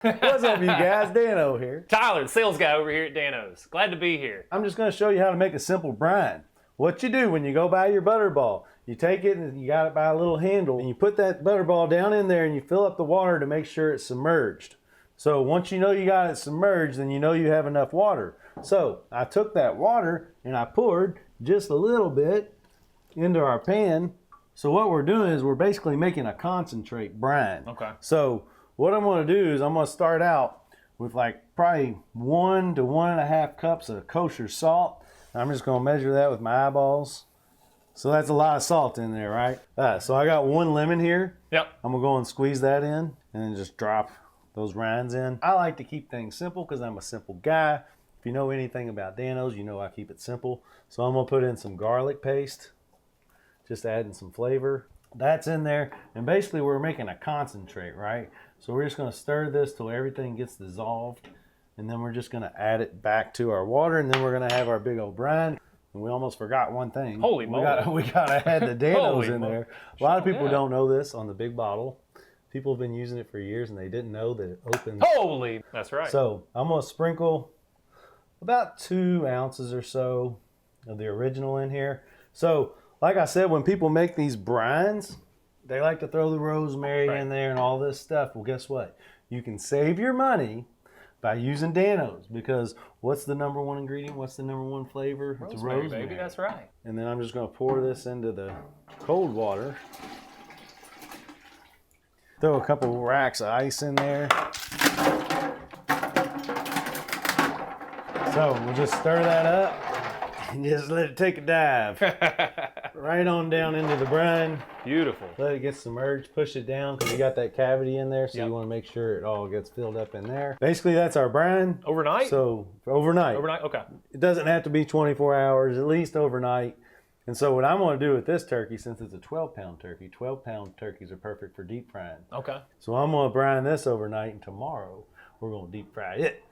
What's up, you guys? Dano here. Tyler, the sales guy over here at Dano's. Glad to be here. I'm just going to show you how to make a simple brine. What you do when you go buy your butterball, you take it and you got it by a little handle and you put that butterball down in there and you fill up the water to make sure it's submerged. So once you know you got it submerged, then you know you have enough water. So I took that water and I poured just a little bit into our pan. So what we're doing is we're basically making a concentrate brine. Okay. So what I'm going to do is I'm going to start out with like probably 1 to 1.5 cups of kosher salt. I'm just going to measure that with my eyeballs. So that's a lot of salt in there, right? So I got 1 lemon here. Yep. I'm going to go and squeeze that in and then just drop those rinds in. I like to keep things simple because I'm a simple guy. If you know anything about Dano's, you know I keep it simple. So I'm going to put in some garlic paste, just adding some flavor. That's in there, and basically we're making a concentrate, right? So we're just going to stir this till everything gets dissolved, and then we're just going to add it back to our water, and then we're going to have our big old brine. And we almost forgot one thing. Holy moly. We got to add the Dano's in moly. there. A lot of people don't know this on the big bottle. People have been using it for years, and they didn't know that it opens. Holy, that's right. So I'm going to sprinkle about 2 ounces or so of the original in here. So like I said, when people make these brines, they like to throw the rosemary in there and all this stuff. Well, guess what? You can save your money by using Dano's, because what's the number 1 ingredient? What's the number 1 flavor? rosemary, It's rosemary. baby, that's right. And then I'm just going to pour this into the cold water. Throw a couple racks of ice in there. So we'll just stir that up and just let it take a dive. Right on down into the brine. Beautiful. Let it get submerged, push it down because you got that cavity in there, so you want to make sure it all gets filled up in there. Basically, that's our brine. Overnight? So overnight. Overnight, okay. It doesn't have to be 24 hours, at least overnight. And so what I'm going to do with this turkey, since it's a 12-pound turkey, 12-pound turkeys are perfect for deep frying. Okay. So I'm going to brine this overnight, and tomorrow we're going to deep fry it.